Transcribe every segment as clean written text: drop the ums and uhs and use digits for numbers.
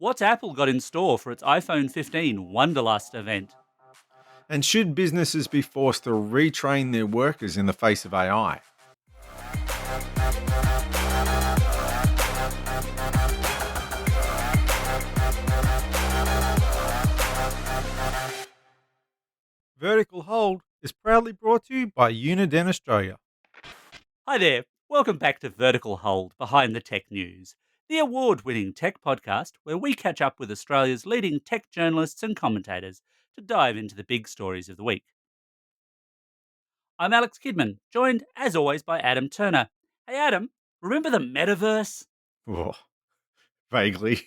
What's Apple got in store for its iPhone 15 Wonderlust event? And should businesses be forced to retrain their workers in the face of AI? Vertical Hold is proudly brought to you by Uniden Australia. Hi there, welcome back to Vertical Hold Behind the Tech News, the award winning tech podcast where we catch up with Australia's leading tech journalists and commentators to dive into the big stories of the week. I'm Alex Kidman, joined as always by Adam Turner. Hey Adam, remember the metaverse? Oh, vaguely.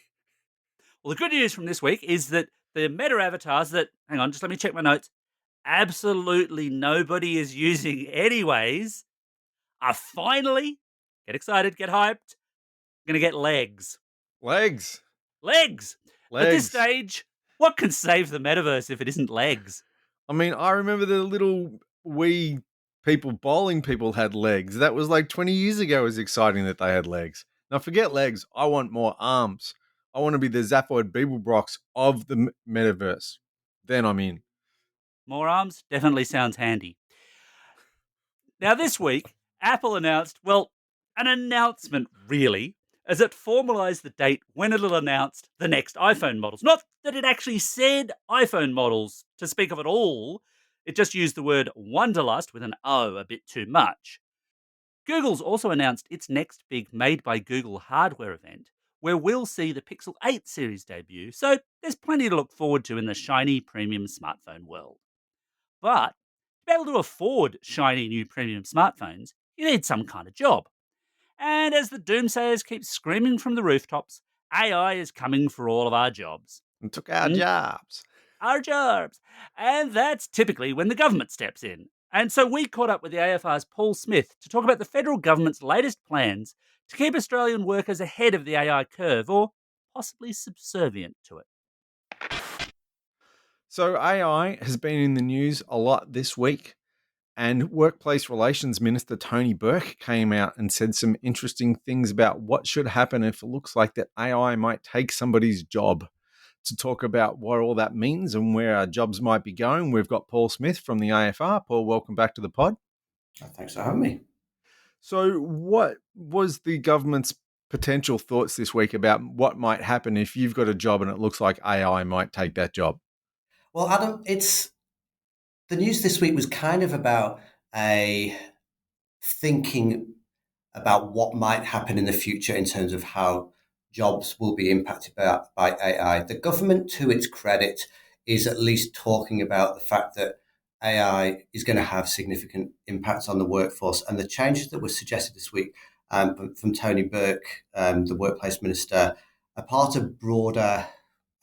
Well, the good news from this week is that the meta avatars that, hang on, just let me check my notes, absolutely nobody is using anyways, are finally, get excited, get hyped, going to get legs. Legs. Legs! At this Legs. stage, what can save the metaverse if it isn't legs? I mean, I remember the little wee people, bowling people had legs. That was like 20 years ago. It was exciting that they had legs. Now, forget legs. I want more arms. I want to be the Zaphoid Beeblebrox of the metaverse. Then I'm in. More arms definitely sounds handy. Now, this week, Apple announced, well, an announcement really, as it formalised the date when it'll announce the next iPhone models. Not that it actually said iPhone models to speak of at all, it just used the word Wonderlust with an O a bit too much. Google's also announced its next big Made by Google hardware event, where we'll see the Pixel 8 series debut, so there's plenty to look forward to in the shiny premium smartphone world. But to be able to afford shiny new premium smartphones, you need some kind of job. And as the doomsayers keep screaming from the rooftops, AI is coming for all of our jobs. And took our Mm, jobs. our jobs. And that's typically when the government steps in. And so we caught up with the AFR's Paul Smith to talk about the federal government's latest plans to keep Australian workers ahead of the AI curve or possibly subservient to it. So AI has been in the news a lot this week. And Workplace Relations Minister Tony Burke came out and said some interesting things about what should happen if it looks like that AI might take somebody's job. To talk about what all that means and where our jobs might be going, we've got Paul Smith from the AFR. Paul, welcome back to the pod. Thanks for having me. So, what was the government's potential thoughts this week about what might happen if you've got a job and it looks like AI might take that job? Well, Adam, it's the news this week was kind of about a thinking about what might happen in the future in terms of how jobs will be impacted by AI. The government, to its credit, is at least talking about the fact that AI is going to have significant impacts on the workforce, and the changes that were suggested this week from Tony Burke, the workplace minister, are part of broader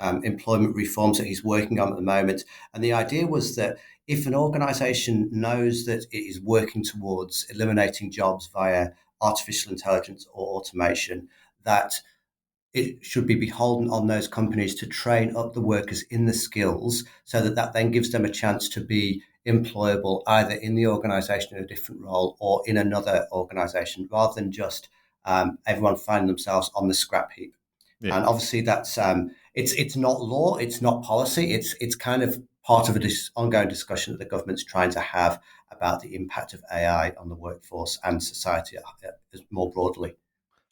employment reforms that he's working on at the moment. And the idea was that if an organization knows that it is working towards eliminating jobs via artificial intelligence or automation, that it should be beholden on those companies to train up the workers in the skills so that that then gives them a chance to be employable either in the organization in a different role or in another organization, rather than just everyone finding themselves on the scrap heap. Yeah. And obviously that's it's not law, it's not policy, it's kind of part of a ongoing discussion that the government's trying to have about the impact of AI on the workforce and society more broadly.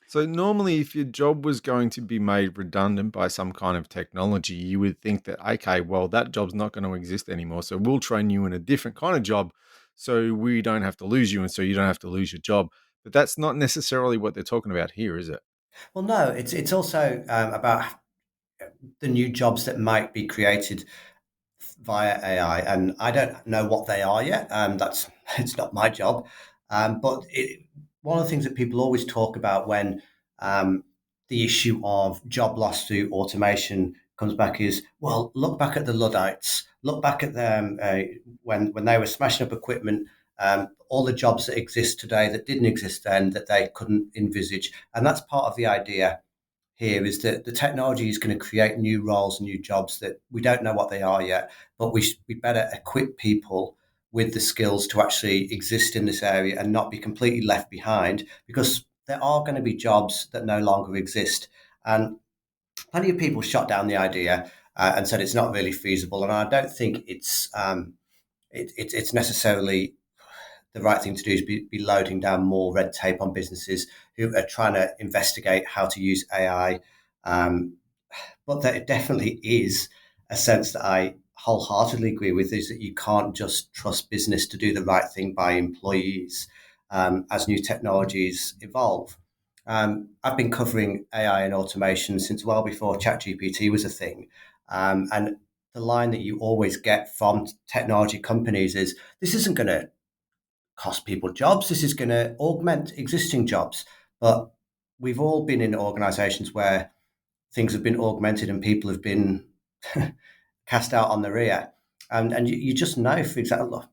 So normally, if your job was going to be made redundant by some kind of technology, you would think that, okay, well, that job's not going to exist anymore. So we'll train you in a different kind of job so we don't have to lose you and so you don't have to lose your job. But that's not necessarily what they're talking about here, is it? Well, no, it's also about the new jobs that might be created via AI, and I don't know what they are yet. That's it's not my job, but one of the things that people always talk about when the issue of job loss through automation comes back is, well, look back at the Luddites, look back at them when they were smashing up equipment. All the jobs that exist today that didn't exist then that they couldn't envisage, and that's part of the idea here is that the technology is going to create new roles and new jobs that we don't know what they are yet, but we better equip people with the skills to actually exist in this area and not be completely left behind, because there are going to be jobs that no longer exist. And plenty of people shot down the idea and said it's not really feasible. And I don't think it's necessarily the right thing to do is be loading down more red tape on businesses who are trying to investigate how to use AI. Um, but there definitely is a sense that I wholeheartedly agree with is that you can't just trust business to do the right thing by employees as new technologies evolve. I've been covering AI and automation since well before ChatGPT was a thing. And the line that you always get from technology companies is this isn't going to cost people jobs, this is going to augment existing jobs. But we've all been in organizations where things have been augmented and people have been cast out on the rear. And you just know, for example,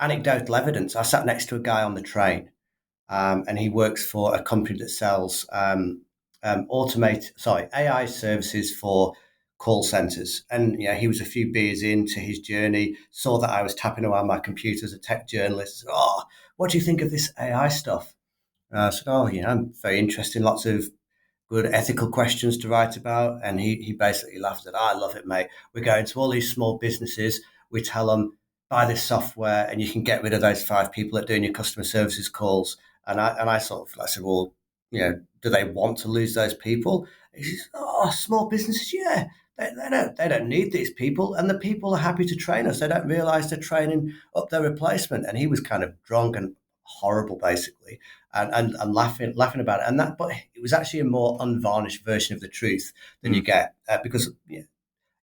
anecdotal evidence. I sat next to a guy on the train, and he works for a company that sells AI services for call centers. And he was a few beers into his journey, saw that I was tapping away on my computer as a tech journalist. Said, "Oh, what do you think of this AI stuff?" I said, "Oh, I'm very interested in lots of good ethical questions to write about." And he basically laughed and said, "I love it, mate. We're going to all these small businesses. We tell them, buy this software and you can get rid of those five people that are doing your customer services calls." And I I said, "Well, do they want to lose those people?" He says, "Oh, small businesses, yeah. They don't need these people, and the people are happy to train us. They don't realise they're training up their replacement." And he was kind of drunk and horrible, basically, and laughing about it. But it was actually a more unvarnished version of the truth than you Mm. get because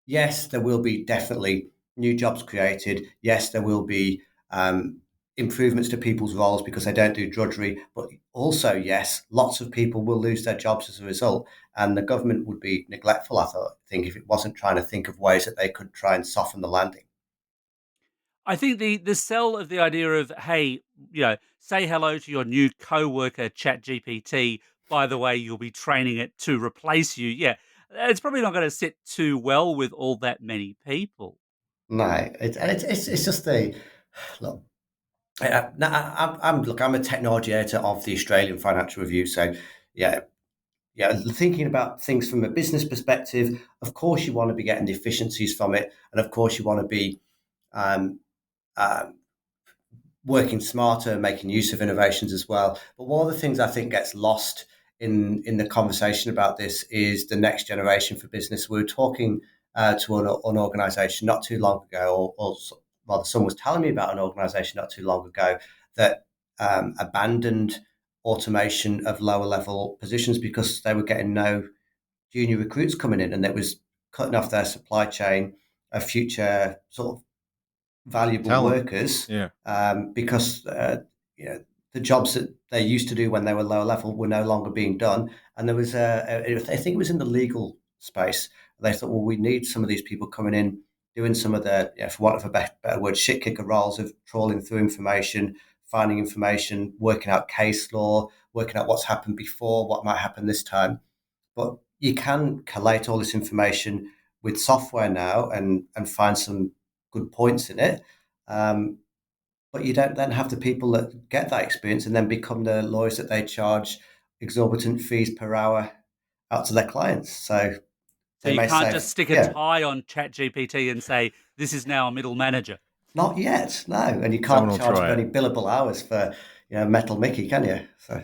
yes, there will be definitely new jobs created. Yes, there will be improvements to people's roles because they don't do drudgery. But also, yes, lots of people will lose their jobs as a result. And the government would be neglectful, think, if it wasn't trying to think of ways that they could try and soften the landing. I think the sell of the idea of, hey, say hello to your new coworker ChatGPT. By the way, you'll be training it to replace you. Yeah, it's probably not going to sit too well with all that many people. No, it's just the look. I'm a technology editor of the Australian Financial Review, so yeah, yeah, thinking about things from a business perspective, of course you want to be getting the efficiencies from it, and of course you want to be um, um, working smarter, making use of innovations as well. But one of the things I think gets lost in the conversation about this is the next generation for business. We were talking to an organisation not too long ago, or rather, someone was telling me about an organisation not too long ago that abandoned automation of lower level positions because they were getting no junior recruits coming in, and that was cutting off their supply chain of future sort of valuable Talent. workers Yeah. because you know the jobs that they used to do when they were lower level were no longer being done. And there was I think it was in the legal space. They thought, well, we need some of these people coming in doing some of the, for want of a better word, shit kicker roles of trawling through information, finding information, working out case law, working out what's happened before, what might happen this time. But you can collate all this information with software now and find some good points in it. Um, but you don't then have the people that get that experience and then become the lawyers that they charge exorbitant fees per hour out to their clients. So So they you may can't say, just stick a yeah, tie on ChatGPT and say, this is now a middle manager. not yet, no. And you Someone can't will charge for try it. any billable hours for Metal Mickey, can you? So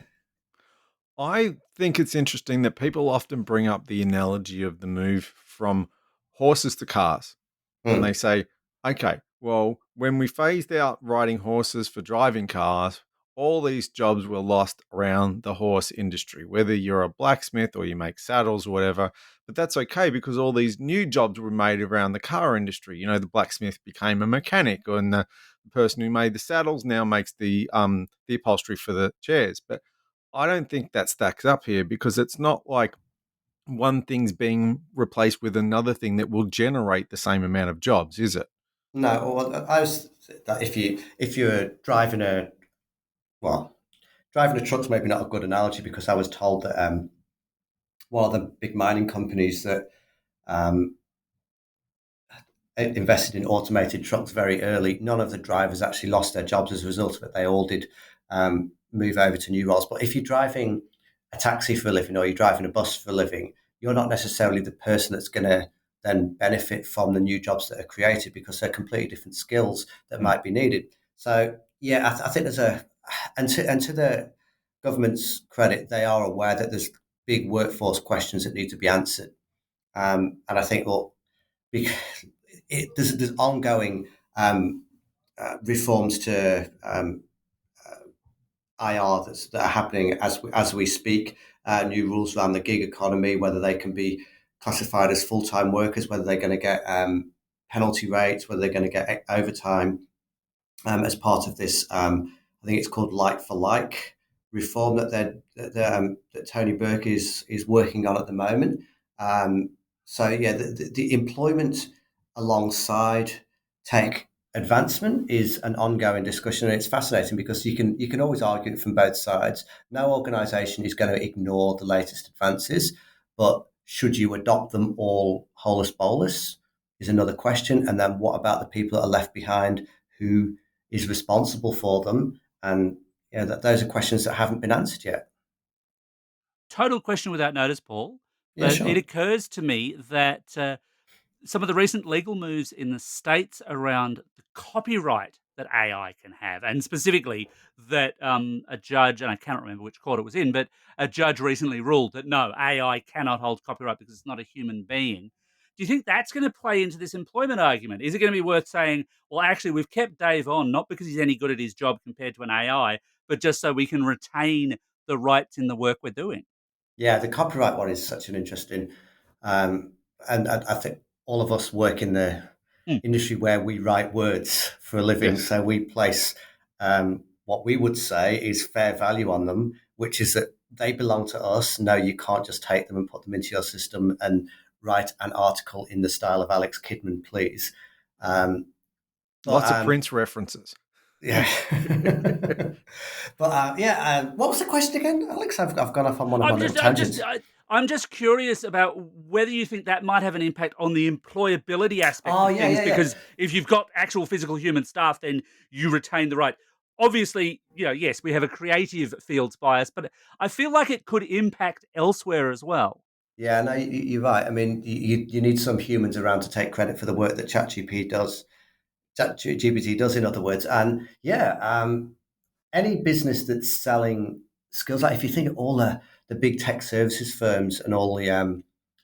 I think it's interesting that people often bring up the analogy of the move from horses to cars. And they mm, say, okay, well, when we phased out riding horses for driving cars, all these jobs were lost around the horse industry, whether you're a blacksmith or you make saddles or whatever. But that's okay because all these new jobs were made around the car industry. The blacksmith became a mechanic, and the person who made the saddles now makes the upholstery for the chairs. But I don't think that stacks up here because it's not like one thing's being replaced with another thing that will generate the same amount of jobs, is it? no, well, I was that if you're driving well, driving a truck's maybe not a good analogy because I was told that one of the big mining companies that um, invested in automated trucks very early, none of the drivers actually lost their jobs as a result of it. They all did move over to new roles. But if you're driving a taxi for a living or you're driving a bus for a living, you're not necessarily the person that's going to then benefit from the new jobs that are created because they're completely different skills that Mm. might be needed. So yeah, I think there's a and to the government's credit, they are aware that there's big workforce questions that need to be answered. And I think, well, because there's ongoing reforms to IR that are happening as we speak. New rules around the gig economy, whether they can be classified as full time workers, whether they're going to get penalty rates, whether they're going to get overtime as part of this. I think it's called like for like reform that Tony Burke is working on at the moment. Um, so yeah, the employment alongside tech advancement is an ongoing discussion, and it's fascinating because you can always argue it from both sides. No organisation is going to ignore the latest advances, but should you adopt them all holus bolus is another question. And then what about the people that are left behind who is responsible for them? And those are questions that haven't been answered yet. Total question without notice, Paul. Yeah, But it sure. occurs to me that some of the recent legal moves in the States around the copyright that AI can have, and specifically that a judge, and I cannot remember which court it was in, but a judge recently ruled that no, AI cannot hold copyright because it's not a human being. Do you think that's going to play into this employment argument? Is it going to be worth saying, well, actually, we've kept Dave on, not because he's any good at his job compared to an AI, but just so we can retain the rights in the work we're doing? Yeah, the copyright one is such an interesting, um, and I think all of us work in the Hmm. industry where we write words for a living, Yes. so we place what we would say is fair value on them, which is that they belong to us. No, you can't just take them and put them into your system and write an article in the style of Alex Kidman, please. Um, but Lots of Prince references. Yeah. But what was the question again, Alex? I've gone off on one of my I'm little just, I'm just, tangents. I'm just curious about whether you think that might have an impact on the employability aspect Oh, of yeah, things. yeah, yeah. Because if you've got actual physical human staff, then you retain the right. Obviously, yes, we have a creative fields bias, but I feel like it could impact elsewhere as well. Yeah, no, you're right. I mean, you need some humans around to take credit for the work that ChatGPT does, in other words. And yeah, any business that's selling skills, like if you think of all the big tech services firms and all the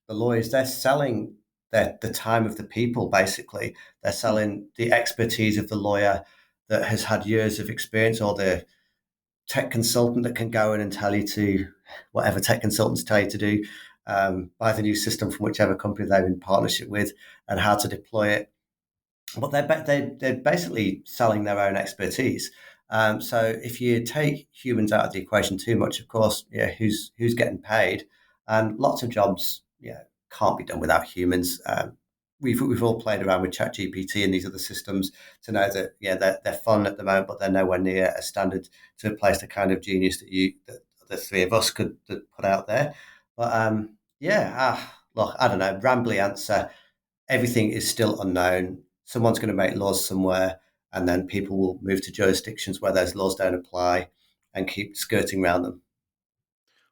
lawyers, they're selling the time of the people, basically. They're Hmm. selling the expertise of the lawyer that has had years of experience, or the tech consultant that can go in and tell you to whatever tech consultants tell you to do, buy the new system from whichever company they're in partnership with, and how to deploy it. But they're basically selling their own expertise. So if you take humans out of the equation too much, of course, yeah, who's getting paid? And lots of jobs, yeah, can't be done without humans. We've all played around with ChatGPT and these other systems to know that yeah they're fun at the moment, but they're nowhere near a standard to replace the kind of genius that the three of us could put out there. But look, I don't know, rambly answer. Everything is still unknown. Someone's going to make laws somewhere, and then people will move to jurisdictions where those laws don't apply and keep skirting around them.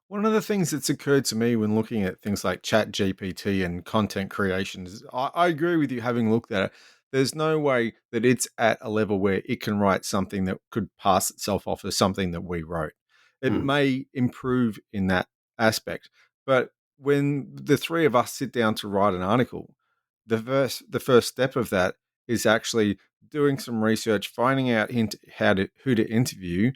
One of the things that's occurred to me when looking at things like Chat GPT and content creation is I agree with you having looked at it. There's no way that it's at a level where it can write something that could pass itself off as something that we wrote. It Hmm. may improve in that aspect, but when the three of us sit down to write an article, the first step of that is actually doing some research, finding out who to interview,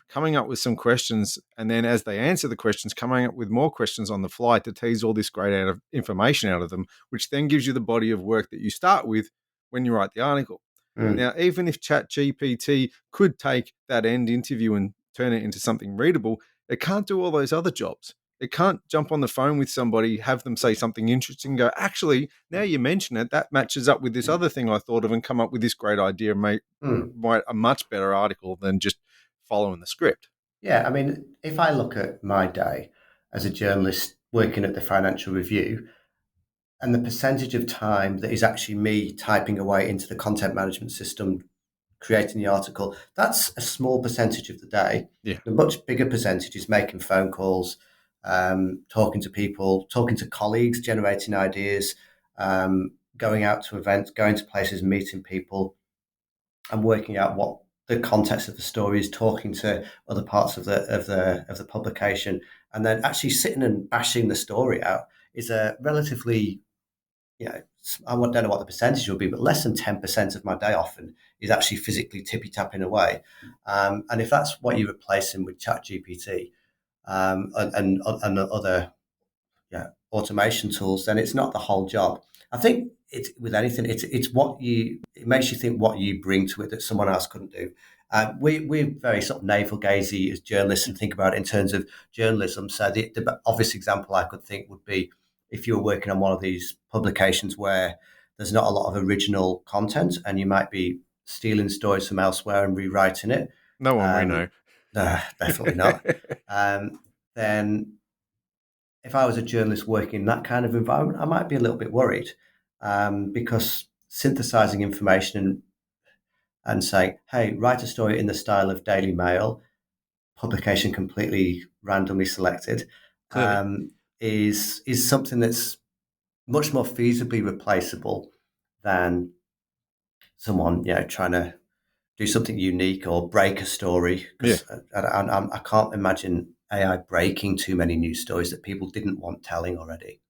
coming up with some questions, and then as they answer the questions, coming up with more questions on the fly to tease all this great information out of them, which then gives you the body of work that you start with when you write the article. Hmm. Now, even if ChatGPT could take that end interview and turn it into something readable, it can't do all those other jobs. It can't jump on the phone with somebody, have them say something interesting, go, actually, now you mention it, that matches up with this other thing I thought of, and come up with this great idea and make Hmm. write a much better article than just following the script. Yeah, I mean, if I look at my day as a journalist working at the Financial Review, and the percentage of time that is actually me typing away into the content management system, creating the article, that's a small percentage of the day. Yeah. The much bigger percentage is making phone calls, talking to people, talking to colleagues, generating ideas, going out to events, going to places, meeting people, and working out what the context of the story is, talking to other parts of the publication, and then actually sitting and bashing the story out is a relatively, you know, I don't know what the percentage will be, but less than 10% of my day often is actually physically tippy tapping away. And if that's what you're replacing with Chat GPT and other, yeah, automation tools, then it's not the whole job. I think it's with anything, it's what you, it makes you think what you bring to it that someone else couldn't do. We're very sort of navel gazy as journalists and think about it in terms of journalism. So the obvious example I could think would be if you were working on one of these publications where there's not a lot of original content and you might be stealing stories from elsewhere and rewriting it. No one we Um, know. no, definitely not. Then if I was a journalist working in that kind of environment, I might be a little bit worried because synthesizing information and saying, hey, write a story in the style of Daily Mail, publication completely randomly selected, Clearly. is something that's much more feasibly replaceable than someone, you know, trying to do something unique or break a story. Yeah. Because I can't imagine AI breaking too many news stories that people didn't want telling already.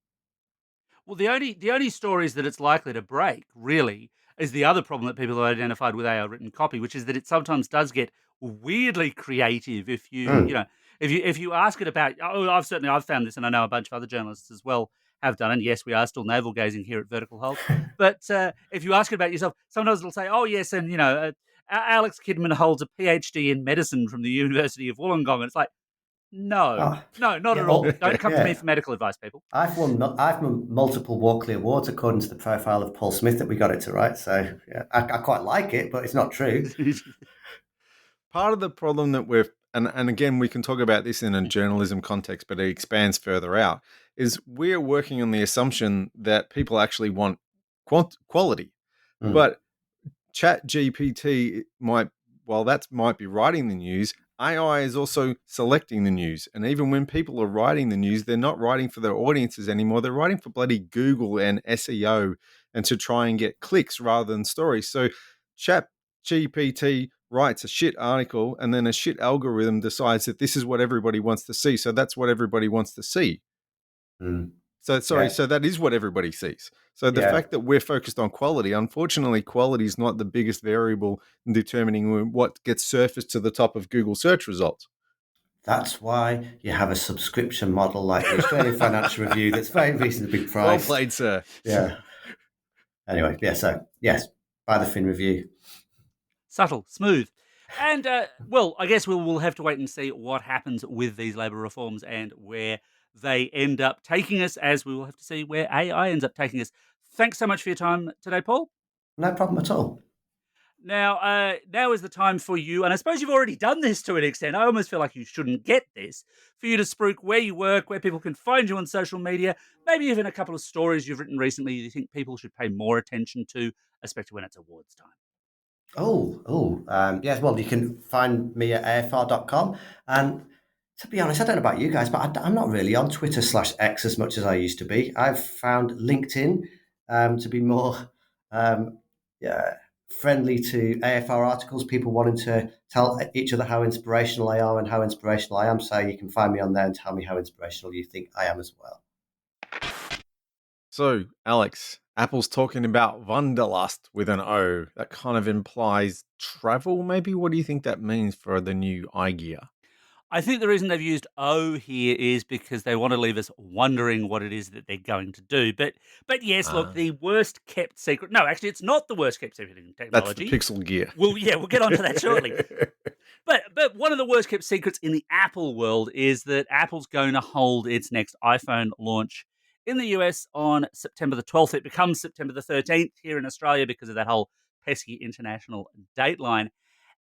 Well, the only stories that it's likely to break really is the other problem that people have identified with AI written copy, which is that it sometimes does get weirdly creative if you Mm. know if you ask it about. Oh, I've found this, and I know a bunch of other journalists as well have done. And yes, we are still navel gazing here at Vertical Hold. But if you ask it about yourself, sometimes it'll say, "Oh yes," and Alex Kidman holds a PhD in medicine from the University of Wollongong, and it's like, no, Oh, no, not yeah, at all. or Don't come to me yeah. for medical advice, people. I've won multiple Walkley Awards according to the profile of Paul Smith that we got it to, right? So yeah, I quite like it, but it's not true. Part of the problem that and again, we can talk about this in a journalism context, but it expands further out, is we're working on the assumption that people actually want quality. Mm. But Chat GPT might, while that might be writing the news, AI is also selecting the news. And even when people are writing the news, they're not writing for their audiences anymore. They're writing for bloody Google and SEO and to try and get clicks rather than stories. So Chat GPT writes a shit article and then a shit algorithm decides that this is what everybody wants to see. So that's what everybody wants to see. Mm. So sorry, Yeah, so that is what everybody sees. So the yeah. fact that we're focused on quality, unfortunately, quality is not the biggest variable in determining what gets surfaced to the top of Google search results. That's why you have a subscription model like the Australian Financial Review that's very reasonably Well priced. played, sir. Yeah. Anyway, yeah. So yes, buy the Fin Review. Subtle, smooth. And, well, I guess we'll have to wait and see what happens with these labour reforms and where they end up taking us, as we will have to see where AI ends up taking us. Thanks so much for your time today, Paul. No problem at all. Now is the time for you, and I suppose you've already done this to an extent. I almost feel like you shouldn't get this, for you to spruik where you work, where people can find you on social media, maybe even a couple of stories you've written recently you think people should pay more attention to, especially when it's awards time. Yes. Well, you can find me at afr.com. And to be honest, I don't know about you guys, but I'm not really on Twitter/X as much as I used to be. I've found LinkedIn to be more um, yeah, friendly to AFR articles, people wanting to tell each other how inspirational they are and how inspirational I am. So you can find me on there and tell me how inspirational you think I am as well. So, Alex, Apple's talking about Wonderlust with an O. That kind of implies travel, maybe? What do you think that means for the new iGear? I think the reason they've used O here is because they want to leave us wondering what it is that they're going to do. But yes, look, Ah, the worst kept secret. No, actually, it's not the worst kept secret in that's the technology. Pixel Gear. Well, yeah, we'll get onto that shortly. But one of the worst kept secrets in the Apple world is that Apple's going to hold its next iPhone launch in the US on September the 12th. It becomes September the 13th here in Australia because of that whole pesky international dateline.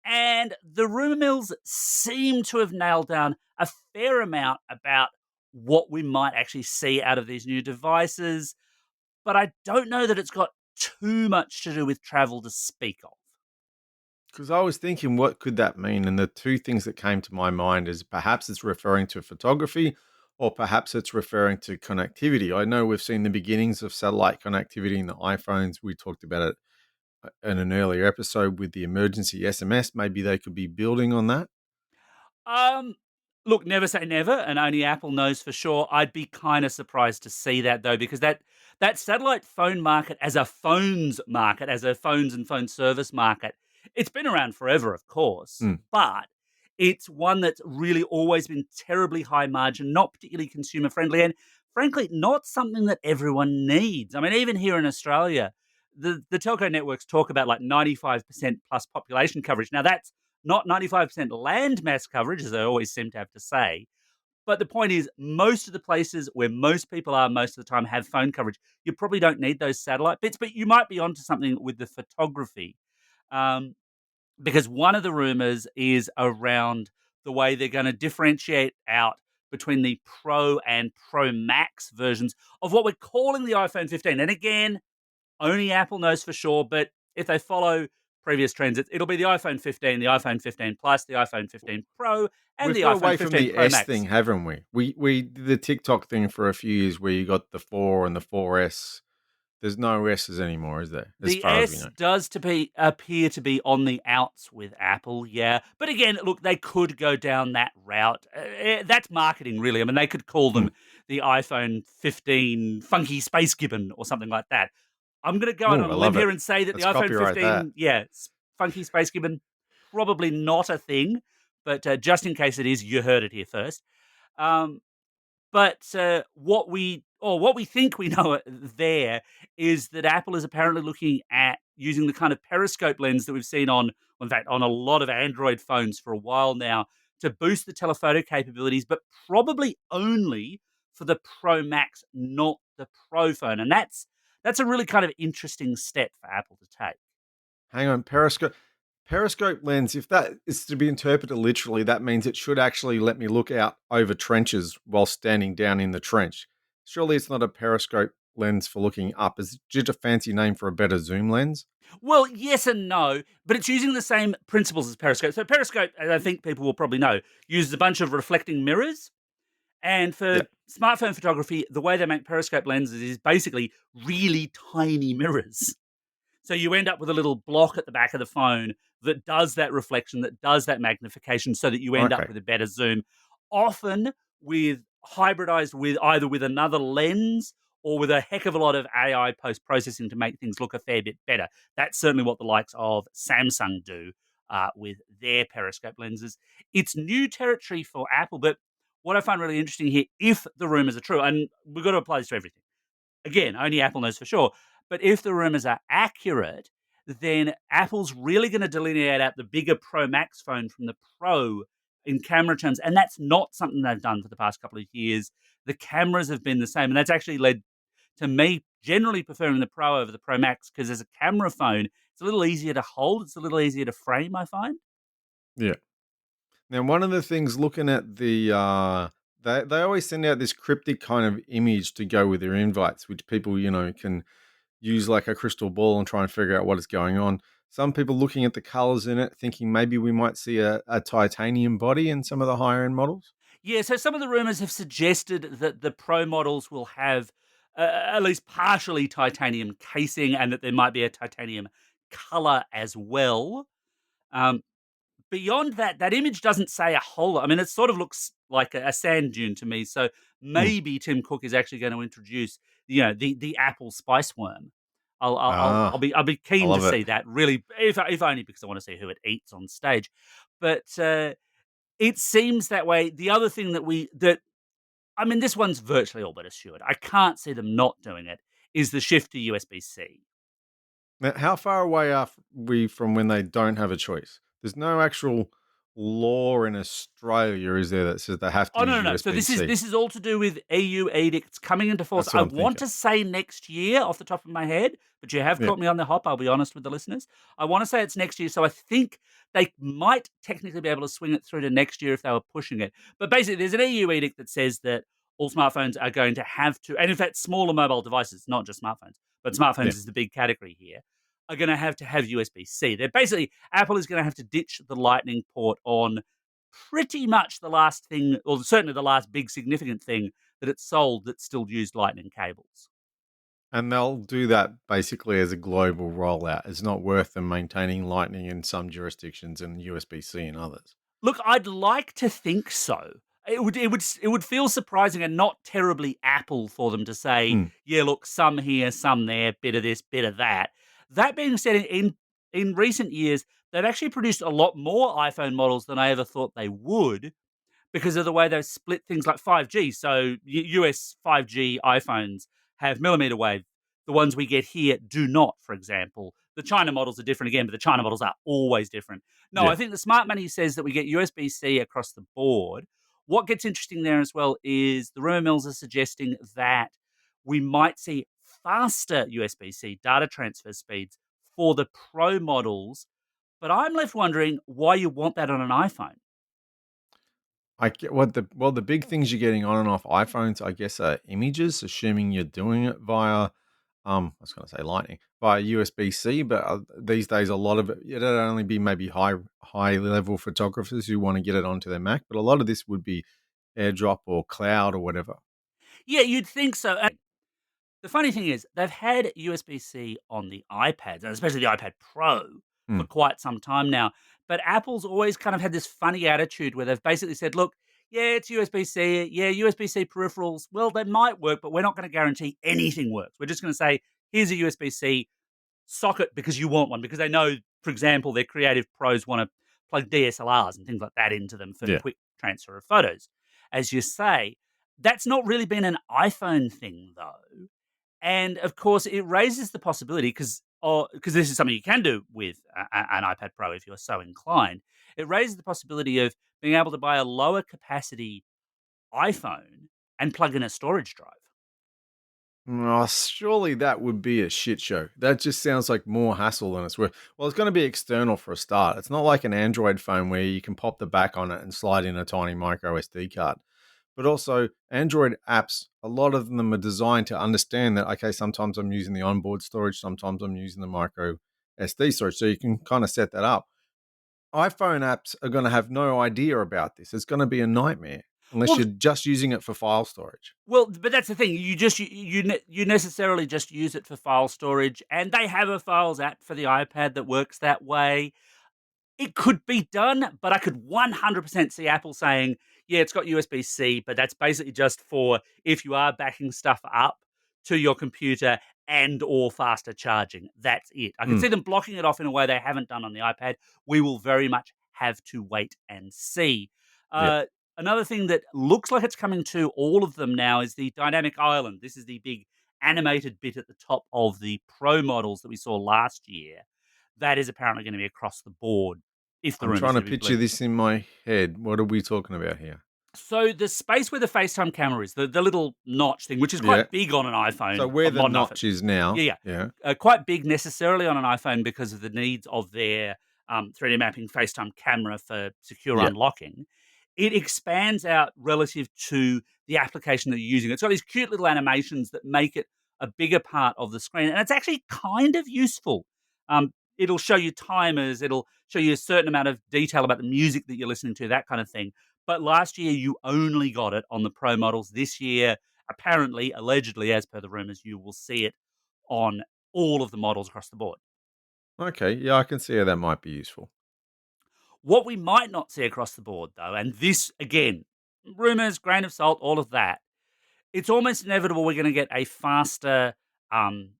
And the rumor mills seem to have nailed down a fair amount about what we might actually see out of these new devices. But I don't know that it's got too much to do with travel to speak of. Because I was thinking, what could that mean? And the two things that came to my mind is perhaps it's referring to photography, Or perhaps it's referring to connectivity. I know we've seen the beginnings of satellite connectivity in the iPhones. We talked about it in an earlier episode with the emergency SMS. Maybe they could be building on that. Um, Look, never say never, and only Apple knows for sure. I'd be kind of surprised to see that though, because that satellite phone market as a phones market, as a phones and phone service market, it's been around forever, of course, Mm. but it's one that's really always been terribly high margin, not particularly consumer friendly, and frankly, not something that everyone needs. I mean, even here in Australia, the telco networks talk about like 95% plus population coverage. Now that's not 95% land mass coverage, as they always seem to have to say. But the point is, most of the places where most people are most of the time have phone coverage. You probably don't need those satellite bits, but you might be onto something with the photography. Um, because one of the rumors is around the way they're going to differentiate out between the Pro and Pro Max versions of what we're calling the iPhone 15. And again, only Apple knows for sure, but if they follow previous trends, it'll be the iPhone 15, the iPhone 15 Plus, the iPhone 15 Pro, and We've the got iPhone away from 15 the Pro S thing, Max. haven't we? We did the TikTok thing for a few years where you got the 4 and the 4S. There's no S's anymore, is there? As The far as we S know. does appear to be on the outs with Apple, yeah. But again, look, they could go down that route. That's marketing, really. I mean, they could call Hmm. them the iPhone 15 Funky Space Gibbon or something like that. I'm going to go out Oh, on I a limb love it. here and say that the Let's iPhone copyright that. 15, yeah, Funky Space Gibbon, probably not a thing. But just in case it is, you heard it here first. Um, but what we think we know there is that Apple is apparently looking at using the kind of periscope lens that we've seen in fact, on a lot of Android phones for a while now to boost the telephoto capabilities, but probably only for the Pro Max, not the Pro phone. And that's a really kind of interesting step for Apple to take. Hang on, periscope lens. If that is to be interpreted literally, that means it should actually let me look out over trenches while standing down in the trench. Surely it's not a periscope lens for looking up. Is it just a fancy name for a better zoom lens? Well, yes and no, but it's using the same principles as Periscope. So Periscope, as I think people will probably know, uses a bunch of reflecting mirrors. And Yeah. for smartphone photography, the way they make periscope lenses is basically really tiny mirrors. So you end up with a little block at the back of the phone that does that reflection, that does that magnification, so that you end up Okay. with a better zoom. Often with hybridized with either with another lens or with a heck of a lot of AI post processing to make things look a fair bit better. That's certainly what the likes of Samsung do with their periscope lenses. It's new territory for Apple, but what I find really interesting here, if the rumors are true, and we've got to apply this to everything. Again, only Apple knows for sure. But if the rumors are accurate, then Apple's really going to delineate out the bigger Pro Max phone from the Pro in camera terms. And that's not something they've done for the past couple of years. The cameras have been the same. And that's actually led to me generally preferring the Pro over the Pro Max because as a camera phone, it's a little easier to hold. It's a little easier to frame, I find. Yeah. Now, one of the things looking at they always send out this cryptic kind of image to go with their invites, which people, can use like a crystal ball and try and figure out what is going on. Some people looking at the colors in it, thinking maybe we might see a titanium body in some of the higher end models. Yeah, so some of the rumors have suggested that the Pro models will have at least partially titanium casing and that there might be a titanium color as well. Um, Beyond that, that image doesn't say a whole lot. I mean, it sort of looks like a sand dune to me. So Hmm. maybe Tim Cook is actually going to introduce, the Apple spice worm. Ah, I'll be I keen to love it. see that. Really, if only because I want to see who it eats on stage. But it seems that way. The other thing that I mean, this one's virtually all but assured. I can't see them not doing it. Is the shift to USB C? Now, how far away are we from when they don't have a choice? There's no actual law in Australia, is there, that says they have to Oh, no, use no, no. So USB C? this is all to do with EU edicts coming into force. That's I what I'm want thinking. to say next year off the top of my head, but you have Yeah, caught me on the hop. I'll be honest with the listeners. I want to say it's next year, so I think they might technically be able to swing it through to next year if they were pushing it. But basically, there's an EU edict that says that all smartphones are going to have to, and in fact, smaller mobile devices, not just smartphones, but smartphones yeah. is the big category here, are going to have USB C. They're basically Apple is going to have to ditch the Lightning port on pretty much the last thing, or certainly the last big significant thing that it's sold that still used lightning cables. And they'll do that basically as a global rollout. It's not worth them maintaining Lightning in some jurisdictions and USB-C in others. Look, I'd like to think so. It would feel surprising and not terribly Apple for them to say, Mm, yeah, look, some here, some there, bit of this, bit of that. That being said, in recent years, they've actually produced a lot more iPhone models than I ever thought they would, because of the way they've split things like 5G. So US 5G iPhones have millimeter wave. The ones we get here do not, for example. The China models are different again, but the China models are always different. No, I yeah. think the smart money says that we get USB C across the board. What gets interesting there as well is the rumor mills are suggesting that we might see faster USB C data transfer speeds for the Pro models. But I'm left wondering why you want that on an iPhone. I get what the big things you're getting on and off iPhones, I guess, are images, assuming you're doing it via, I was going to say Lightning, via USB-C, but these days a lot of it'd only be maybe high level photographers who want to get it onto their Mac, but a lot of this would be AirDrop or cloud or whatever. Yeah, you'd think so. The funny thing is, they've had USB C on the iPads, and especially the iPad Pro, for Mm. quite some time now. But Apple's always kind of had this funny attitude where they've basically said, look, yeah, it's USB C. Yeah, USB C peripherals, well, they might work, but we're not going to guarantee anything works. We're just going to say, here's a USB C socket because you want one, because they know, for example, their creative pros want to plug DSLRs and things like that into them for Yeah. quick transfer of photos. As you say, that's not really been an iPhone thing, though. And of course, it raises the possibility, because this is something you can do with an iPad Pro if you're so inclined. It raises the possibility of being able to buy a lower capacity iPhone and plug in a storage drive. Oh, surely that would be a shit show. That just sounds like more hassle than it's worth. Well, it's going to be external for a start. It's not like an Android phone where you can pop the back on it and slide in a tiny micro SD card. But also, Android apps, a lot of them are designed to understand that, okay, sometimes I'm using the onboard storage, sometimes I'm using the micro SD storage. So you can kind of set that up. iPhone apps are going to have no idea about this. It's going to be a nightmare unless Well, you're just using it for file storage. but that's the thing. You necessarily just use it for file storage, and they have a Files app for the iPad that works that way. It could be done, but I could 100% see Apple saying, yeah, it's got USB C, but that's basically just for if you are backing stuff up to your computer and or faster charging. That's it. I can Mm, see them blocking it off in a way they haven't done on the iPad. We will very much have to wait and see. yeah. Uh, Another thing that looks like it's coming to all of them now is the dynamic island. This is the big animated bit at the top of the Pro models that we saw last year. That is apparently going to be across the board if the I'm trying rumors to are to be picture believed. this in my head. What are we talking about here? So the space where the FaceTime camera is, the little notch thing, which is Yeah. quite big on an So iPhone, where a the modern iPhone. notch is now. Yeah, yeah. Yeah. Quite big necessarily on an iPhone because of the needs of their 3D mapping FaceTime camera for secure Yeah. unlocking. It expands out relative to the application that you're using. It's got these cute little animations that make it a bigger part of the screen, and it's actually kind of useful. It'll show you timers, it'll show you a certain amount of detail about the music that you're listening to, that kind of thing. But last year, you only got it on the Pro models. This year, apparently, allegedly, as per the rumors, you will see it on all of the models across the board. Okay. Yeah, I can see how that might be useful. What we might not see across the board, though, and this, again, rumors, grain of salt, all of that, it's almost inevitable we're going to get a faster um,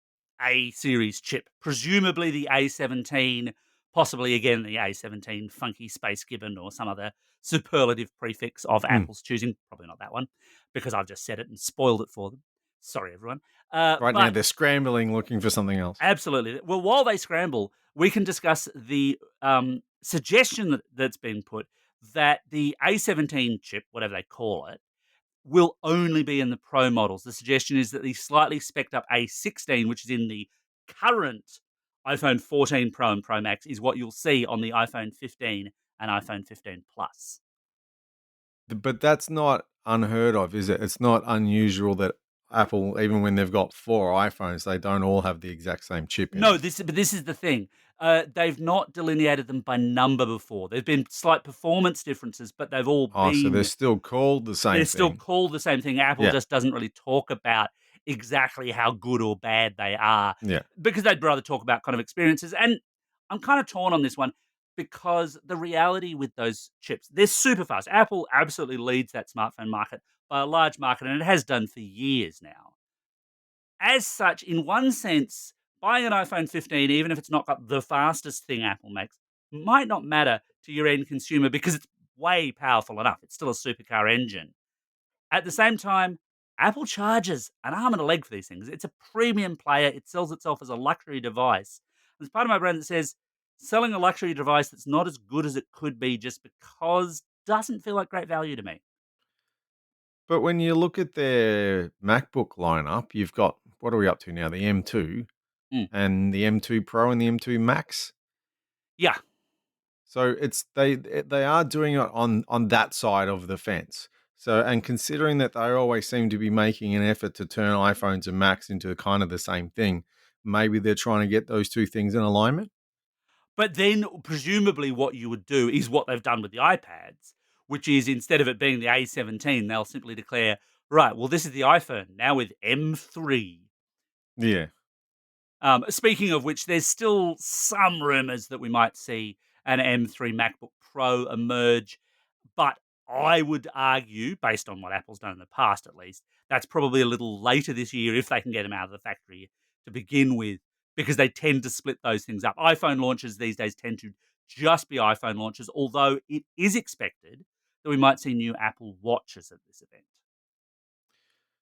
A series chip, presumably the A17, possibly again the A17 funky space gibbon or some other superlative prefix of Mm. Apple's choosing. Probably not that one because I've just said it and spoiled it for them. Sorry, everyone. Right now But they're scrambling looking for something else. absolutely. Well, while they scramble, we can discuss the suggestion that's been put that the A17 chip, whatever they call it, will only be in the Pro models. The suggestion is that the slightly spec'd up A16, which is in the current iPhone 14 Pro and Pro Max, is what you'll see on the iPhone 15 and iPhone 15 Plus. But that's not unheard of, is it? It's not unusual that Apple, even when they've got 4 iPhones, they don't all have the exact same chip in No, them. this is the thing. They've not delineated them by number before. There've been slight performance differences, but they've all Oh, so they're been still called the they're same still thing. called the same thing. Apple Yeah, just doesn't really talk about exactly how good or bad they are yeah. because they'd rather talk about kind of experiences. And I'm kind of torn on this one because the reality with those chips, they're super fast. Apple absolutely leads that smartphone market by a large market, and it has done for years now. As such, in one sense, buying an iPhone 15, even if it's not got the fastest thing Apple makes, might not matter to your end consumer because it's way powerful enough. It's still a supercar engine. At the same time, Apple charges an arm and a leg for these things. It's a premium player. It sells itself as a luxury device. There's part of my brand that says selling a luxury device that's not as good as it could be just because doesn't feel like great value to me. But when you look at their MacBook lineup, you've got, what are we up to now? The M2 Mm. and the M2 Pro and the M2 Max. Yeah, So it's they are doing it on that side of the fence. So, and considering that they always seem to be making an effort to turn iPhones and Macs into kind of the same thing, maybe they're trying to get those two things in alignment. but then presumably what you would do is what they've done with the iPads, which is instead of it being the A17, they'll simply declare, right, well, this is the iPhone now with M3. Yeah. Speaking of which, there's still some rumors that we might see an M3 MacBook Pro emerge, but I would argue, based on what Apple's done in the past at least, that's probably a little later this year if they can get them out of the factory to begin with, because they tend to split those things up. iPhone launches these days tend to just be iPhone launches, although it is expected that we might see new Apple Watches at this event.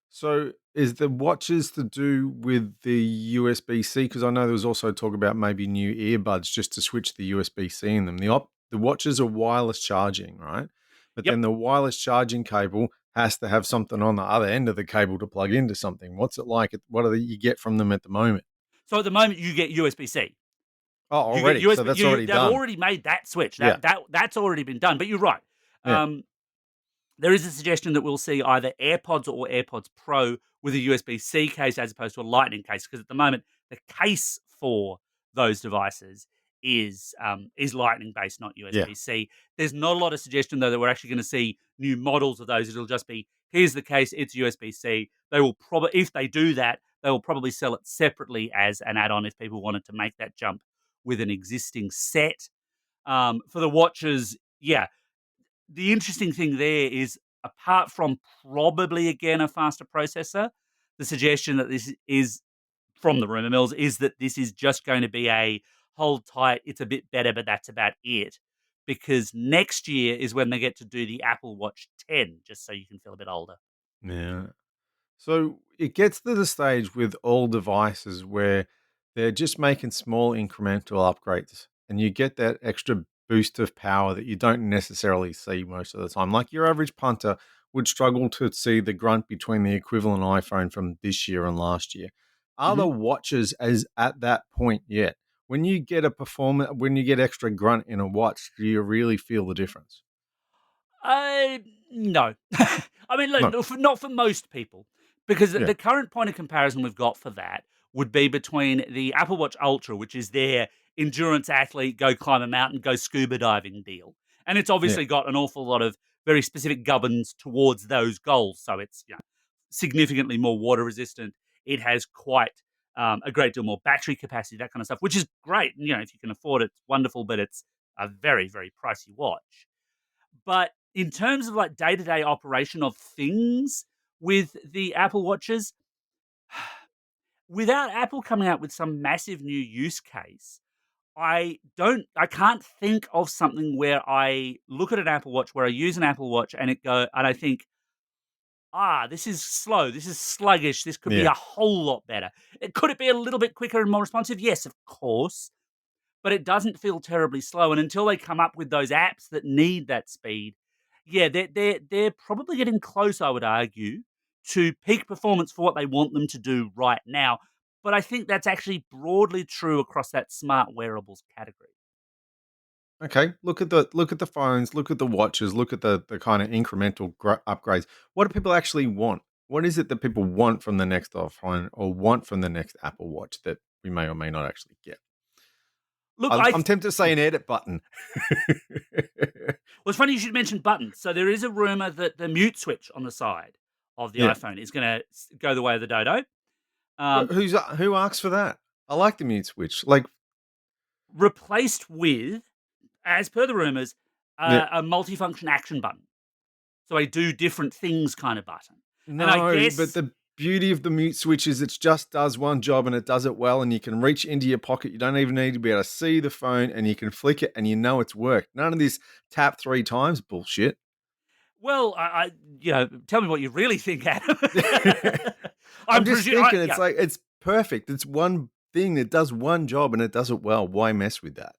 So is the watches to do with the USB-C? Because I know there was also talk about maybe new earbuds just to switch the USB-C in them. The watches are wireless charging, right? But Yep. then the wireless charging cable has to have something on the other end of the cable to plug into something. What's it like? What do you get from them at the moment? So at the moment, you get USB C. Oh, You get already. So USB. that's already They've done. already made that switch. Yeah. That's already been done. But you're right. Yeah. Um, there is a suggestion that we'll see either AirPods or AirPods Pro with a USB C case as opposed to a Lightning case, because at the moment the case for those devices is Lightning based, not Yeah. USB C. There's not a lot of suggestion though that we're actually going to see new models of those. It'll just be here's the case, it's USB C. They will probably, if they do that, they will probably sell it separately as an add-on if people wanted to make that jump with an existing set. For the watches, yeah, the interesting thing there is, apart from probably again a faster processor, the suggestion that this is from the rumor mills is that this is just going to be a hold tight, it's a bit better, but that's about it. Because next year is when they get to do the Apple Watch 10, just so you can feel a bit older. Yeah. So it gets to the stage with all devices where they're just making small incremental upgrades and you get that extra boost of power that you don't necessarily see most of the time. Like your average punter would struggle to see the grunt between the equivalent iPhone from this year and last year. Are the Mhm. watches as at that point yet? When you get a performance, when you get extra grunt in a watch, do you really feel the difference? No. I mean, look, No. not for most people, because Yeah. the current point of comparison we've got for that would be between the Apple Watch Ultra, which is their endurance athlete, go climb a mountain, go scuba diving deal. And it's Yeah. obviously got an awful lot of very specific gubbins towards those goals. So it's significantly more water resistant. It has quite a great deal more battery capacity, that kind of stuff, which is great. If you can afford it, it's wonderful, but it's a very, very pricey watch. But in terms of like day to day operation of things with the Apple Watches, without Apple coming out with some massive new use case, I can't think of something where I look at an Apple Watch, where I use an Apple Watch and I think, this is slow, this is sluggish, this could be Yeah. a whole lot better. Could it be a little bit quicker and more responsive? Yes, of course, but it doesn't feel terribly slow. And until they come up with those apps that need that speed, yeah, they're probably getting close, I would argue, to peak performance for what they want them to do right now. But I think that's actually broadly true across that smart wearables category. Okay, look at the phones, look at the watches, look at the kind of incremental upgrades. What do people actually want? What is it that people want from the next iPhone or want from the next Apple Watch that we may or may not actually get? Look, I'm tempted to say an edit button. well, it's funny you should mention buttons. So there is a rumor that the mute switch on the side of the Yeah. iPhone is going to go the way of the dodo. Um, Who asks for that? I like the mute switch. Like, replaced with, as per the rumors, yeah, a multifunction action button. So a do different things kind of button. And I no, but guess, the beauty of the mute switch is it just does one job and it does it well, and you can reach into your pocket. You don't even need to be able to see the phone, and you can flick it, and you know it's worked. None of this tap 3 times bullshit. well, tell me what you really think, Adam. I'm I'm just presuming, thinking, it's yeah. like it's perfect. It's one thing that does one job and it does it well. Why mess with that?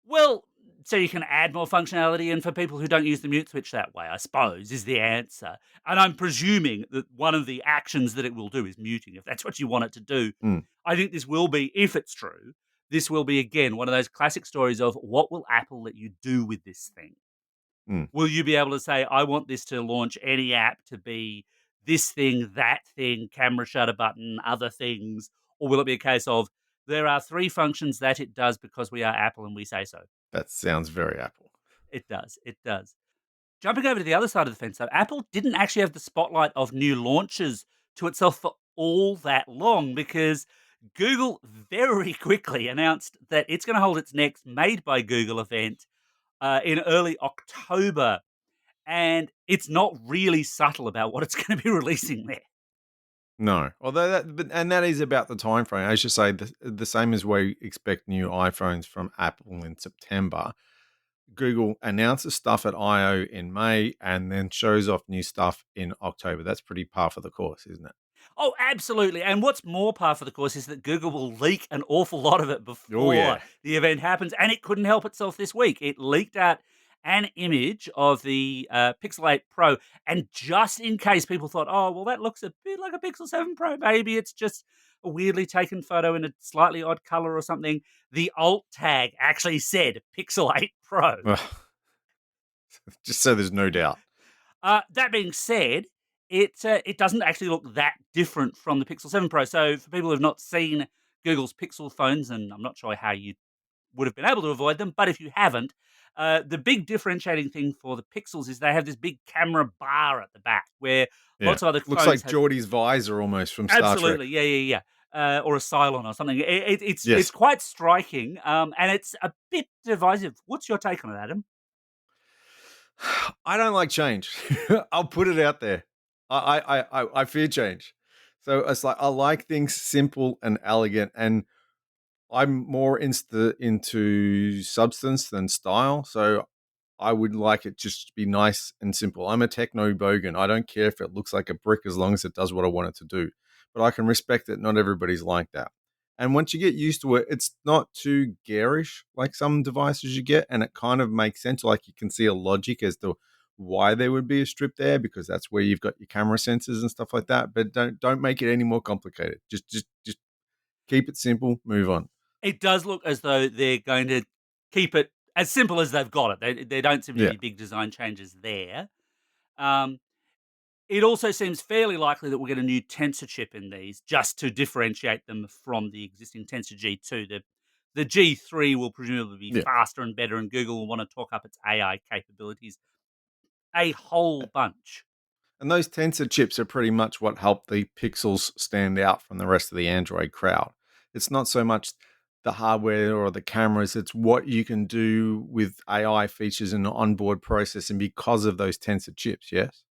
Well, so you can add more functionality, and for people who don't use the mute switch that way, I suppose, is the answer. And I'm presuming that one of the actions that it will do is muting, if that's what you want it to do. Mm, I think this will be, if it's true, this will be again one of those classic stories of what will Apple let you do with this thing? mm. Will you be able to say, I want this to launch any app to be this thing, that thing, camera shutter button, other things? Or will it be a case of there are 3 functions that it does because we are Apple and we say so? That sounds very Apple. It does. It does. Jumping over to the other side of the fence, though, Apple didn't actually have the spotlight of new launches to itself for all that long because Google very quickly announced that it's going to hold its next Made by Google event in early October. And it's not really subtle about what it's going to be releasing there. No, although that is about the time frame. I should say the same as we expect new iPhones from Apple in September. Google announces stuff at I/O in May and then shows off new stuff in October. That's pretty par for the course, isn't it? Oh, absolutely. And what's more par for the course is that Google will leak an awful lot of it Oh before yeah. the event happens. And it couldn't help itself this week. It leaked out an image of the Pixel 8 Pro. And just in case people thought, oh, well, that looks a bit like a Pixel 7 Pro, maybe it's just a weirdly taken photo in a slightly odd color or something, the alt tag actually said Pixel 8 Pro. Ugh. Just so there's no doubt. That being said, it doesn't actually look that different from the Pixel 7 Pro. So for people who have not seen Google's Pixel phones, and I'm not sure how you would have been able to avoid them, but if you haven't, the big differentiating thing for the Pixels is they have this big camera bar at the back, where Yeah. lots of other Looks phones like have. Geordie's visor almost from Star Trek. Absolutely, yeah. Or a Cylon or something. It's Yes. quite striking, and it's a bit divisive. What's your take on it, Adam? I don't like change. I'll put it out there. I fear change. So it's like I like things simple and elegant, and I'm more into substance than style. So I would like it just to be nice and simple. I'm a techno bogan. I don't care if it looks like a brick as long as it does what I want it to do. But I can respect that not everybody's like that. And once you get used to it, it's not too garish like some devices you get, and it kind of makes sense. Like you can see a logic as to why there would be a strip there because that's where you've got your camera sensors and stuff like that. But don't make it any more complicated. Just keep it simple. Move on. It does look as though they're going to keep it as simple as they've got it. There don't seem to Yeah. be big design changes there. Um, it also seems fairly likely that we'll get a new tensor chip in these just to differentiate them from the existing Tensor G2. The G3 will presumably be Yeah. faster and better, and Google will want to talk up its AI capabilities a whole bunch. And those tensor chips are pretty much what help the Pixels stand out from the rest of the Android crowd. It's not so much the hardware or the cameras, it's what you can do with AI features and onboard processing because of those tensor chips, yes?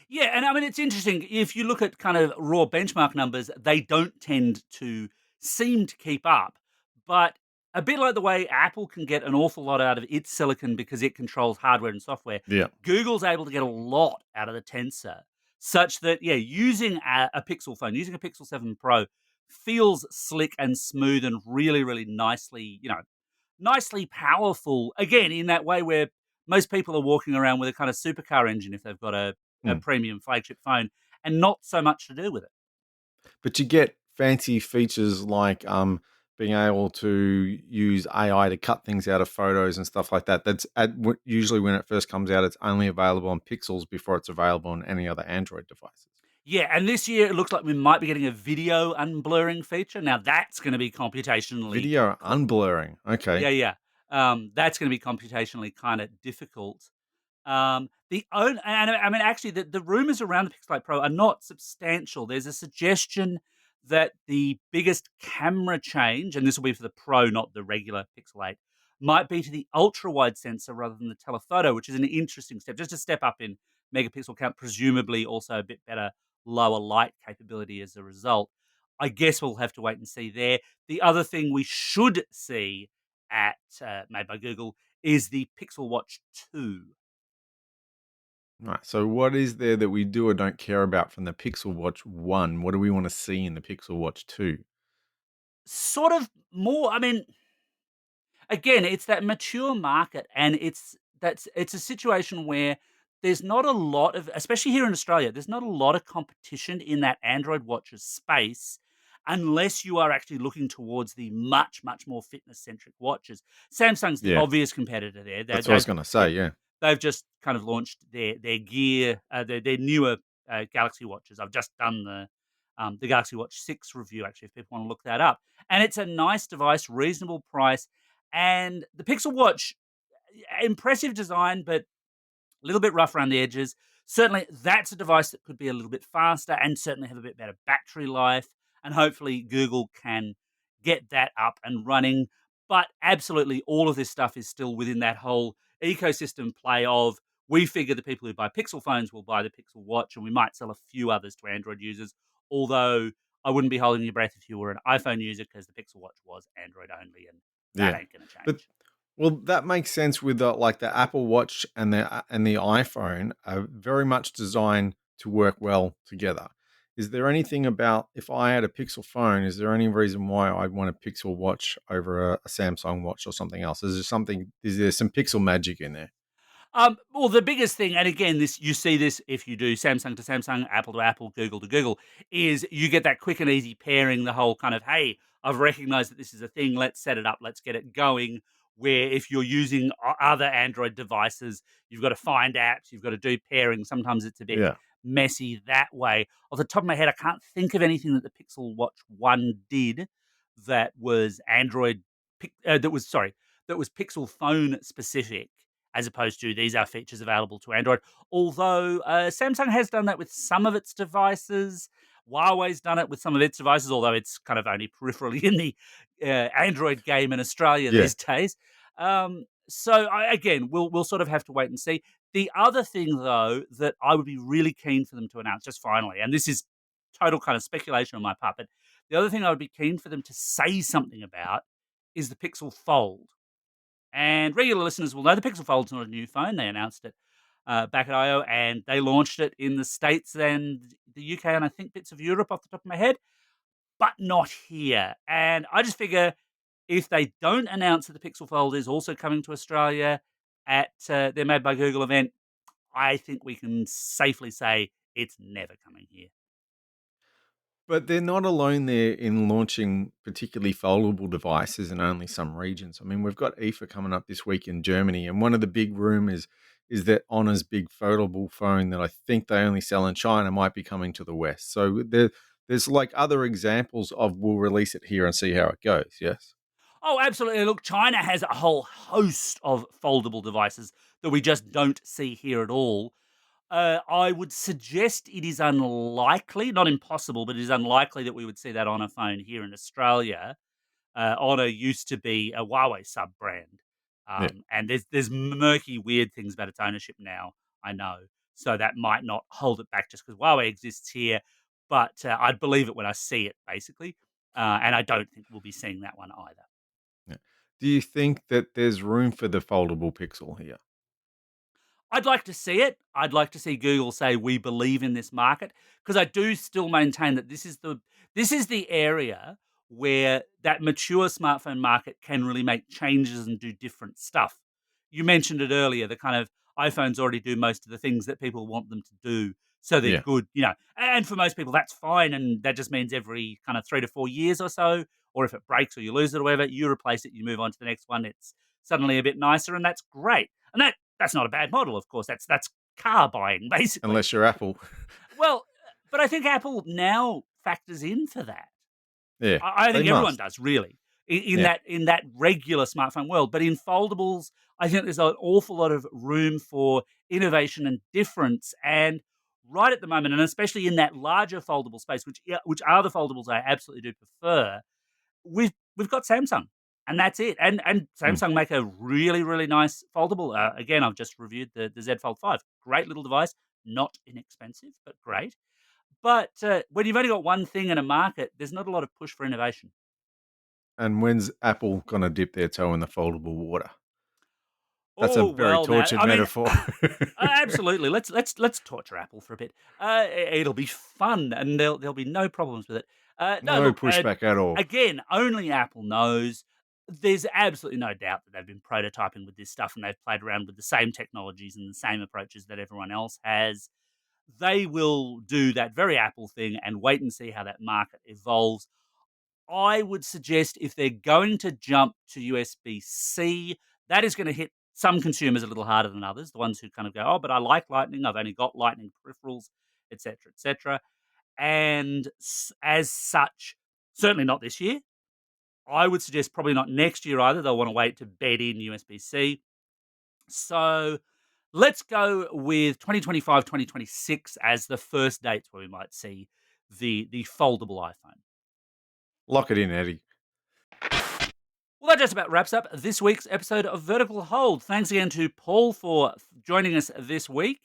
Yeah, and I mean, it's interesting. If you look at kind of raw benchmark numbers, they don't tend to seem to keep up. But a bit like the way Apple can get an awful lot out of its silicon because it controls hardware and software, Yeah. Google's able to get a lot out of the Tensor, such that, yeah, using a Pixel phone, using a Pixel 7 Pro feels slick and smooth and really, really nicely, nicely powerful. Again, in that way where most people are walking around with a kind of supercar engine if they've got a Hmm. premium flagship phone and not so much to do with it. But you get fancy features like being able to use AI to cut things out of photos and stuff like that. Usually when it first comes out, it's only available on Pixels before it's available on any other Android devices. Yeah, and this year it looks like we might be getting a video unblurring feature. Now that's going to be computationally Video unblurring. Okay. yeah, yeah. That's going to be computationally kind of difficult. I mean, actually, the rumors around the Pixel 8 Pro are not substantial. There's a suggestion that the biggest camera change, and this will be for the Pro, not the regular Pixel 8, might be to the ultra wide sensor rather than the telephoto, which is an interesting step, just a step up in megapixel count, presumably also a bit better lower light capability as a result. I guess we'll have to wait and see there. The other thing we should see at made by Google is the Pixel Watch 2. Right. So what is there that we do or don't care about from the Pixel Watch 1? What do we want to see in the Pixel Watch 2? Sort of more, I mean, again, it's that mature market, and it's a situation where there's not a lot of, especially here in Australia, there's not a lot of competition in that Android watches space unless you are actually looking towards the much, much more fitness centric watches. Samsung's the Yeah. obvious competitor there. That's what I was going to Yeah, say. Yeah. they've just kind of launched their gear, their newer Galaxy watches. I've just done the Galaxy Watch 6 review, actually, if people want to look that up. And it's a nice device, reasonable price. And the Pixel Watch, impressive design, but a little bit rough around the edges. Certainly, that's a device that could be a little bit faster and certainly have a bit better battery life. And hopefully, Google can get that up and running. But absolutely, all of this stuff is still within that whole ecosystem play of we figure the people who buy Pixel phones will buy the Pixel Watch, and we might sell a few others to Android users. Although I wouldn't be holding your breath if you were an iPhone user because the Pixel Watch was Android only, and that Yeah. ain't going to But change. well, that makes sense with like the Apple Watch and the iPhone are very much designed to work well together. Is there anything about if I had a Pixel phone? Is there any reason why I'd want a Pixel Watch over a Samsung Watch or something else? Is there something? Is there some Pixel magic in there? Well, the biggest thing, and again, this you see this if you do Samsung to Samsung, Apple to Apple, Google to Google, is you get that quick and easy pairing. The whole kind of, hey, I've recognized that this is a thing. Let's set it up. Let's get it going. Where if you're using other Android devices, you've got to find apps, you've got to do pairing. Sometimes it's a bit Yeah. messy that way. Off the top of my head, I can't think of anything that the Pixel Watch One did that was Android. That was Pixel phone specific as opposed to these are features available to Android. Although Samsung has done that with some of its devices. Huawei's done it with some of its devices, although it's kind of only peripherally in the Android game in Australia Yeah. these days. Again, we'll sort of have to wait and see. The other thing, though, that I would be really keen for them to announce, just finally, and this is total kind of speculation on my part, but the other thing I would be keen for them to say something about is the Pixel Fold. And regular listeners will know the Pixel Fold's not a new phone. They announced it back at I/O, and they launched it in the States and the UK, and I think bits of Europe off the top of my head, but not here. And I just figure if they don't announce that the Pixel Fold is also coming to Australia at their Made by Google event, I think we can safely say it's never coming here. But they're not alone there in launching particularly foldable devices in only some regions. I mean, we've got IFA coming up this week in Germany, and one of the big rumors is that Honor's big foldable phone that I think they only sell in China might be coming to the West. So there's like other examples of we'll release it here and see how it goes. Yes. Oh, absolutely. Look, China has a whole host of foldable devices that we just don't see here at all. I would suggest it is unlikely, not impossible, but it is unlikely that we would see that on a phone here in Australia. Honor used to be a Huawei sub brand, Yeah. and there's murky, weird things about its ownership now. I know, so that might not hold it back just because Huawei exists here. But I'd believe it when I see it, basically, and I don't think we'll be seeing that one either. Yeah. Do you think that there's room for the foldable Pixel here? I'd like to see it. I'd like to see Google say we believe in this market because I do still maintain that this is the area where that mature smartphone market can really make changes and do different stuff. You mentioned it earlier, the kind of iPhones already do most of the things that people want them to do. So they're Yeah. good, and for most people that's fine. And that just means every kind of 3 to 4 years or so, or if it breaks or you lose it or whatever, you replace it, you move on to the next one. It's suddenly a bit nicer and that's great. And that's not a bad model, of course. That's car buying, basically. Unless you're Apple. Well, But I think Apple now factors in for that. Yeah, I they think everyone must. does, really, Yeah. in that regular smartphone world. But in foldables, I think there's an awful lot of room for innovation and difference. And right at the moment, and especially in that larger foldable space, which are the foldables I absolutely do prefer, we've got Samsung, and that's it. And Mm. Samsung make a really really nice foldable. Again, I've just reviewed the Z Fold 5. Great little device, not inexpensive, but great. But when you've only got one thing in a market, there's not a lot of push for innovation. And when's Apple going to dip their toe in the foldable water? That's a Oh very well, now tortured I mean, metaphor. absolutely. Let's torture Apple for a bit. It'll be fun, and there'll be no problems with it. No, No look, pushback at all. again, only Apple knows. There's absolutely no doubt that they've been prototyping with this stuff, and they've played around with the same technologies and the same approaches that everyone else has. They will do that very Apple thing and wait and see how that market evolves. I would suggest if they're going to jump to USB C, that is going to hit some consumers a little harder than others. The ones who kind of go, oh, but I like Lightning. I've only got Lightning peripherals, etc., etc. And as such, certainly not this year. I would suggest probably not next year either. They'll want to wait to bed in USB C. So let's go with 2025, 2026 as the first dates where we might see the foldable iPhone. Lock it in, Eddie. Well, that just about wraps up this week's episode of Vertical Hold. Thanks again to Paul for joining us this week.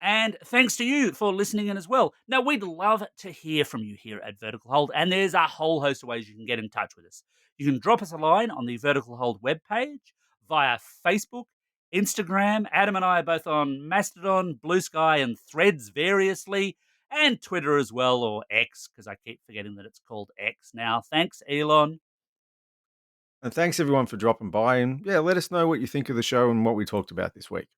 And thanks to you for listening in as well. Now, we'd love to hear from you here at Vertical Hold, and there's a whole host of ways you can get in touch with us. You can drop us a line on the Vertical Hold webpage, via Facebook, Instagram. Adam and I are both on Mastodon, Blue Sky, and Threads variously, and Twitter as well, or X, because I keep forgetting that it's called X now. Thanks, Elon. And thanks everyone for dropping by. And yeah, let us know what you think of the show and what we talked about this week.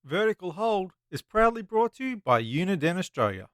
Vertical Hold is proudly brought to you by Uniden Australia.